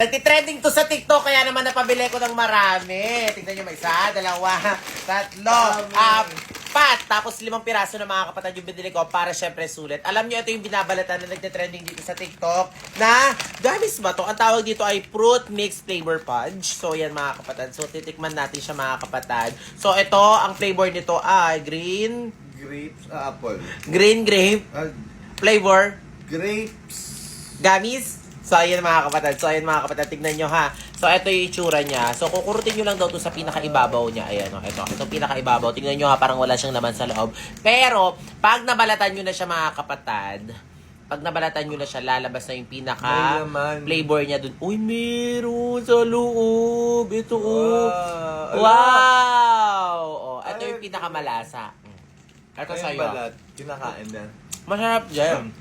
Nagtitrending to sa TikTok, kaya naman napabili ko ng marami. Tingnan nyo, may isa, dalawa, tatlo, apat. Tapos 5 piraso ng mga kapatid yung binili ko para syempre sulit. Alam nyo, ito yung binabalatan na nagtitrending dito sa TikTok na, gamis ba to? Ang tawag dito ay fruit mixed flavor fudge. So yan mga kapatid. So titikman natin siya mga kapatid. So ito, ang flavor nito ay green. Grapes, apple. Green grape. Flavor. Grapes. Gamis. So, ayan mga kapatid. So, ayan mga kapatid. Tignan nyo ha. So, ito yung itsura niya. So, kukurutin nyo lang daw to sa pinakaibabaw niya. Ayan o. Ito pinakaibabaw. Tignan nyo ha. Parang wala siyang laman sa loob. Pero, pag nabalatan nyo na siya mga kapatid, pag nabalatan nyo na siya, lalabas na yung pinaka flavor niya dun. Uy, meron sa loob. Ito o. Wow! O, ito yung pinakamalasa. Ito sa'yo. Balat. Kinakain na. Masarap dyan.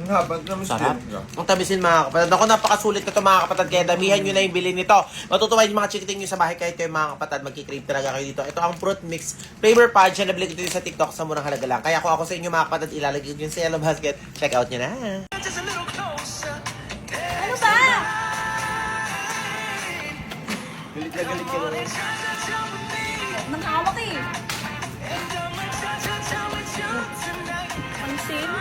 Habang naman Sarap. Ang tabisin mga kapatid. Ako, napakasulit na ito mga kapatid. Kaya damihan nyo na yung bilhin nito. Matutuwa yung mga chikiting nyo sa bahay kahit kayo mga kapatid. Magkikrave talaga kayo dito. Ito ang fruit mix flavor fudge na nabili ko dito sa TikTok sa murang halaga lang. Kaya kung ako sa inyo mga kapatid, ilalagay ko yung sa yellow basket. Check out nyo na. Ano ba? Galit na galit ka naman. Nanghawak eh. Pansin?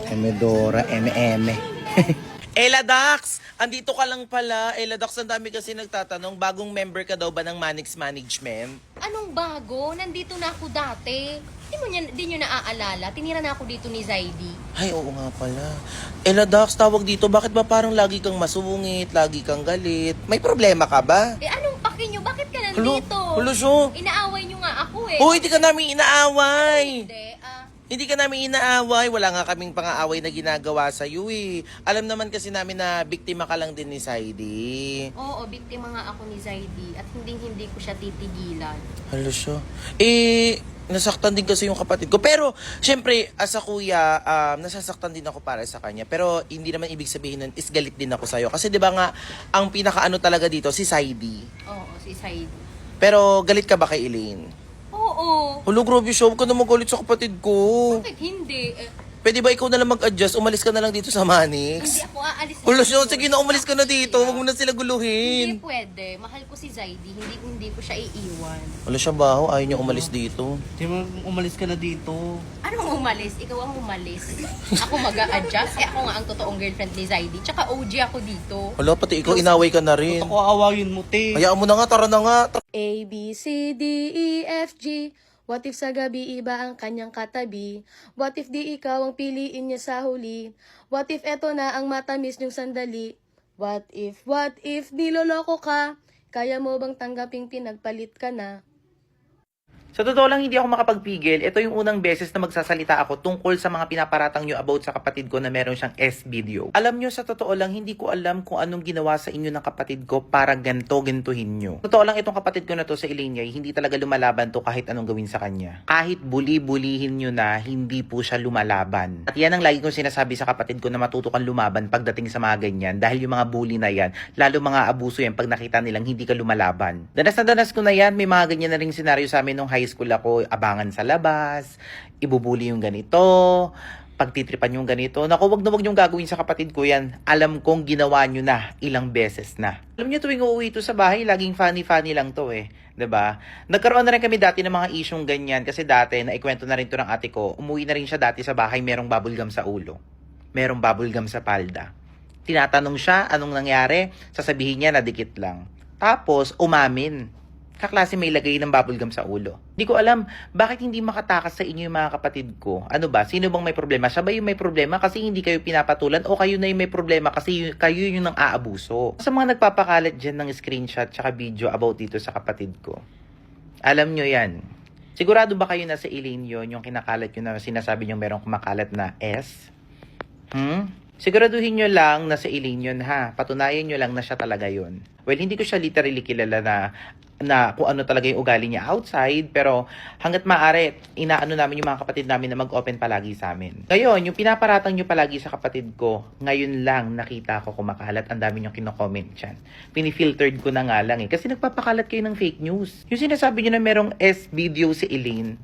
Emedora, eme. Ella Dax! Andito ka lang pala. Ella Dax, ang dami kasi nagtatanong, bagong member ka daw ba ng Manix Management? Anong bago? Nandito na ako dati. Di nyo naaalala? Tinira na ako dito ni Zaidi. Ay, oo nga pala. Ella Dax, tawag dito, bakit ba parang lagi kang masungit, lagi kang galit? May problema ka ba? Eh anong paki nyo? Bakit ka nandito? Hulo siya. Inaaway nyo nga ako eh. Uy, hindi ka namin inaaway. Hindi, Hindi ka namin inaaway. Wala nga kaming pang-aaway na ginagawa sa iyo eh. Alam naman kasi namin na biktima ka lang din ni Saidi. oo, biktima nga ako ni Zaidi at hindi ko siya titigilan. Halo siya. Nasaktan din kasi yung kapatid ko. Pero, syempre, as a kuya, nasasaktan din ako para sa kanya. Pero, hindi naman ibig sabihin nun is galit din ako sa'yo. Kasi di ba nga, ang pinakaano talaga dito, si Saidi. Oo, si Zaidi. Pero, galit ka ba kay Elaine? Oo. Hulo, grabe siya. Huwag ka na magalit sa kapatid ko. Bakit hindi? Pwede ba ikaw na lang mag-adjust? Umalis ka na lang dito sa Manix? Hindi ako aalis. Hulo siya. Sige na, umalis ka na dito. Huwag mo na sila guluhin. Hindi pwede. Mahal ko si Zaidi. Hindi ko siya iiwan. Hulo siya baho. Ayaw niya umalis dito. Di mo umalis ka na dito. Anong umalis? Ikaw ang umalis. Ako mag-a-adjust. Ako nga ang totoong girlfriend ni Zaidi. Tsaka OG ako dito. Hulo, pati ikaw inaway ka na rin. Ako aawayin mo, te. Hayaan mo na nga. Tara na nga. A, B, C, D, E, F, G. What if sa gabi iba ang kanyang katabi? What if di ikaw ang piliin niya sa huli? What if eto na ang matamis niyong sandali? What if niloloko ka? Kaya mo bang tanggaping pinagpalit ka na? Sa totoo lang, hindi ako makapagpigil. Ito yung unang beses na magsasalita ako tungkol sa mga pinaparatang nyo about sa kapatid ko na meron siyang S-video. Alam nyo, sa totoo lang, hindi ko alam kung anong ginawa sa inyo ng kapatid ko para gantuhin nyo. Totoo lang, itong kapatid ko na to sa Elaine, hindi talaga lumalaban to kahit anong gawin sa kanya. Kahit bulihin nyo na, hindi po siya lumalaban. At yan ang lagi kong sinasabi sa kapatid ko na matuto kang lumaban pagdating sa mga ganyan. Dahil yung mga bully na yan, lalo mga abuso yan pag nakita nilang hindi ka lumalaban. Danas na danas ko na yan, may mga ganyan na ring senaryo sa amin nung high school ako, abangan sa labas, ibubuli yung ganito, pagtitripan yung ganito. Naku, wag na wag yung gagawin sa kapatid ko yan. Alam kong ginawa nyo na ilang beses na. Alam nyo, tuwing uuwi ito sa bahay, laging funny lang to eh. 'Di ba? Nagkaroon na rin kami dati ng mga isyong ganyan kasi dati, naikwento na rin to ng ate ko, umuwi na rin siya dati sa bahay, merong bubblegum sa ulo. Merong bubblegum sa palda. Tinatanong siya, anong nangyari? Sasabihin niya, nadikit lang. Tapos, umamin. Kaklase may lagay ng bubblegum sa ulo. Hindi ko alam, bakit hindi makatakas sa inyo yung mga kapatid ko? Ano ba? Sino bang may problema? Siya ba yung may problema kasi hindi kayo pinapatulan? O kayo na yung may problema kasi kayo yung nang aabuso? Sa mga nagpapakalat dyan ng screenshot tsaka video about dito sa kapatid ko, alam nyo yan. Sigurado ba kayo na sa Elaine yun, yung kinakalat yun na sinasabi nyo merong kumakalat na S? Siguraduhin nyo lang na sa Elaine yun ha. Patunayan nyo lang na siya talaga yun. Well, hindi ko siya literally kilala na na kung ano talaga yung ugali niya outside, pero hanggat maaari, inaano namin yung mga kapatid namin na mag-open palagi sa amin. Ngayon, yung pinaparatang nyo palagi sa kapatid ko, ngayon lang nakita ko kumakalat, ang dami nyo kino-comment dyan. Pinifiltered ko na nga lang kasi nagpapakalat kayo ng fake news. Yung sinasabi nyo na merong S-video si Elaine,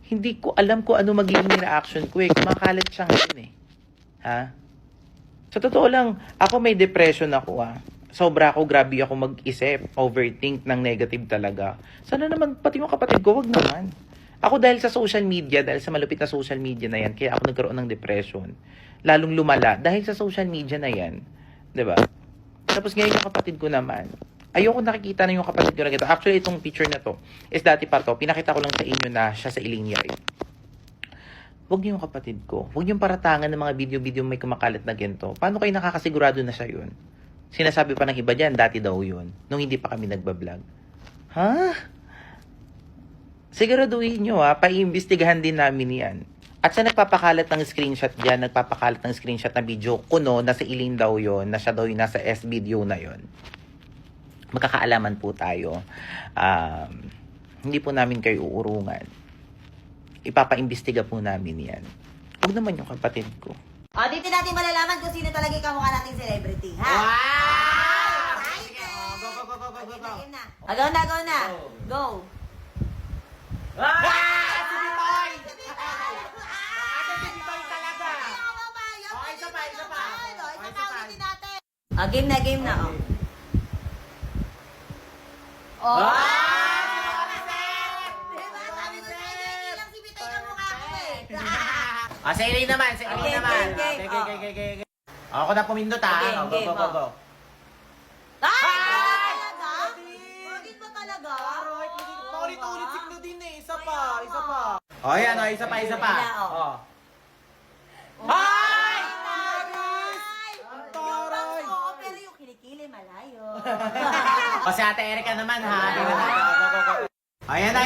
hindi ko alam kung ano magiging reaction ko kumakalat siya ngayon Ha? Sa totoo lang, ako may depression ako Sobra ako, grabe ako mag-isip, overthink ng negative talaga. Sana naman, pati yung kapatid ko, wag naman. Ako dahil sa social media, dahil sa malupit na social media na yan, kaya ako nagkaroon ng depression. Lalong lumala, dahil sa social media na yan. 'Di ba? Tapos ngayon yung kapatid ko naman, ayoko nakikita na yung kapatid ko na gito. Actually, itong picture na to, is dati pa to, pinakita ko lang sa inyo na siya sa Elaine Yari. Huwag niyo yung kapatid ko. Huwag yung paratangan ng mga video-video may kumakalat na ganito. Paano kayo nakakasigurado na siya yun? Sinasabi pa ng iba dyan, dati daw yun. Nung hindi pa kami nagbablog. Siguraduhin nyo paiimbestigahan din namin yan. At sa nagpapakalat ng screenshot dyan, nagpapakalat ng screenshot na video kuno, nasa Elaine daw yun, na siya daw yun, nasa S-video na yun. Magkakaalaman po tayo. Hindi po namin kayo uurungan. Ipapaimbestiga po namin yan. Huwag naman yung kapatid ko. Dito natin malalaman kung sino talaga yung kamukha nating celebrity, ha? Wow! Excited! Go, go, go, go, go, go, go. Game na. Go na, go na. Go. Si Bitoy! Si Bitoy talaga. Isa pa. Isa pa ulitin natin. Game na, game na. Diba? Sabi ko sa'yo, hindi lang si Bitoy kamukha ko Sa Elaine naman, sa Elaine Okay, naman. okay, okay. Okay. Ako na pumindot Okay, Go, game, go, go, go. Ay! Talaga? Bakit ba talaga? Paulit-ulit si Claudine Isa pa. Yan, isa pa. Yan na, Ay! Yung bangs ko, pero yung kilikili malayo. Kasi Ate Erika naman, ha? Ayan na.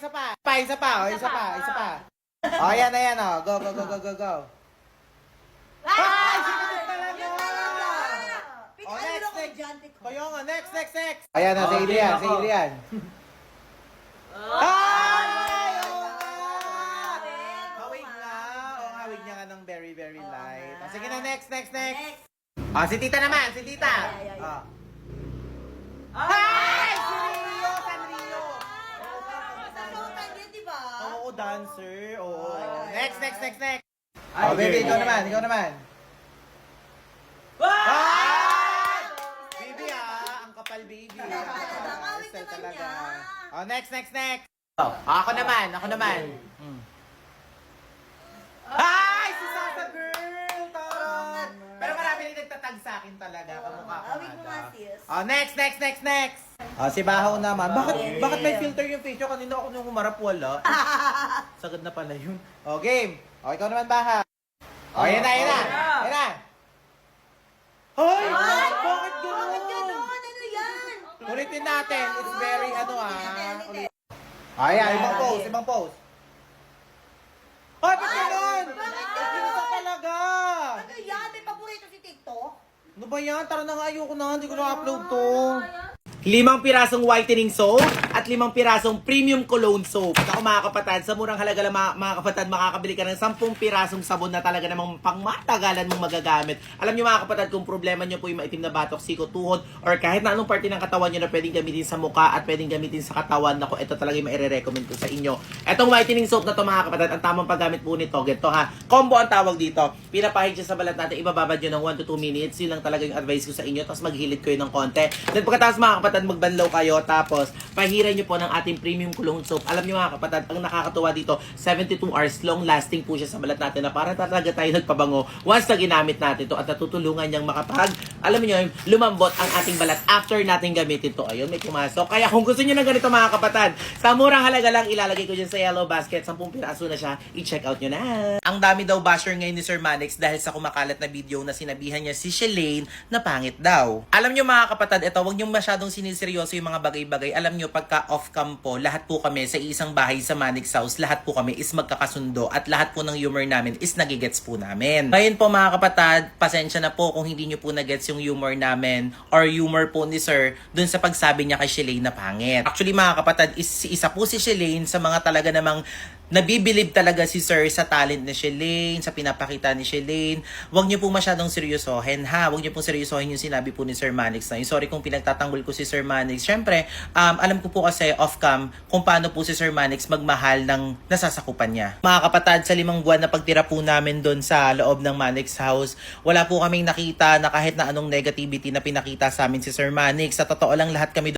Isa pa. Ayan. Go. Ay! Yun talaga. Kaya nga, next. Ayan na, sa Adrian. Hawig niya nga ng very, very light. Sige na, next. Si Tita naman, si Tita. Ay! Si Rio! Sanrio! Oo, dancer. Oo. Next. Baby, ikaw naman. Baby, ang kapal, baby. Hawig Style naman talaga. niya. Next. Ako naman. Ay! Si Sasa girl! Tarot! Pero marami rin nagtatag sa akin talaga. Kamukha ko Hawig mo nga, sis. Next. Si Bahaw naman. Bakit may filter yung face nyo? Kanina ako nung humarap, wala. Sagad na pala yun. Game. Ikaw naman, Bahaw. Yan na. Hoy! Bakit gano'n? Ano yan? Ulitin natin. It's very, ulit. Ibang pose. Hoy, ba't gano'n? Bakit Ginisa talaga. Ano yan? May paborito si TikTok? Ano ba yan? Tara na nga, ayoko na. Hindi ko na-upload to. 5 pirasong whitening soap at 5 pirasong premium cologne soap. Ako mga kapatid, sa murang halaga lang mga kapatid, makakabili ka ng 10 pirasong sabon na talaga namang pangmatagalan mong magagamit. Alam niyo mga kapatid, kung problema niyo po yung maitim na batok, siko, tuhod, or kahit na anong parte ng katawan niyo na pwedeng gamitin sa mukha at pwedeng gamitin sa katawan, nako, ito talaga yung maire-recommend ko sa inyo. Etong whitening soap na to mga kapatid, ang tamang paggamit po nito, ganito ha, combo ang tawag dito. Pinapahid siya sa balat natin, ibababad nyo ng 1 to 2 minutes. Yun lang talaga yung advice ko sa inyo. Tapos maghilid kayo ng konti. Then pagkatapos mga kapatid, magbanlaw kayo. Tapos pahiran nyo po ng ating premium cologne soap. Alam nyo mga kapatid, ang nakakatuwa dito, 72 hours long lasting po siya sa balat natin na para talaga tayo nagpabango once na ginamit natin to at natutulungan niyang alam nyo, lumambot ang ating balat after natin gamitin to. Ayun, may pumasok. Kaya kung gusto nyo ng ganito mga kapatid, sa murang halaga lang, ilalagay ko dyan sa yellow basket. 10 piraso na siya. I-check out nyo na. Ang dami daw basher ngayon ni Sir Manix dahil sa kumakalat na video na sinabihan niya si Shalane na pangit daw. Alam nyo mga kapatid, ito, huwag nyo masyadong siniseryoso yung mga bagay-bagay. Alam nyo, nyo, pagka off-cam po, lahat po kami sa isang bahay sa Manix House, lahat po kami is magkakasundo at lahat po ng humor namin is nagigets po namin. Ngayon po mga kapatid, pasensya na po kung hindi nyo po nagets yung humor namin or humor po ni Sir dun sa pagsabi niya kay Shalane na pangit. Actually mga kapatid, isa po si Shalane sa mga talaga namang nabibilib talaga si Sir sa talent ni Shalane, sa pinapakita ni Shalane. Huwag niyo po masyadong seryosohin ha. Huwag niyo pong seryosohin yung sinabi po ni Sir Manix na yun. Sorry kung pinagtatanggol ko si Sir Manix. Siyempre, alam ko po kasi off-cam kung paano po si Sir Manix magmahal ng nasasakupan niya. Mga kapatid, sa 5 buwan na pagtira po namin doon sa loob ng Manix House, wala po kaming nakita na kahit na anong negativity na pinakita sa amin si Sir Manix. Sa totoo lang, lahat kami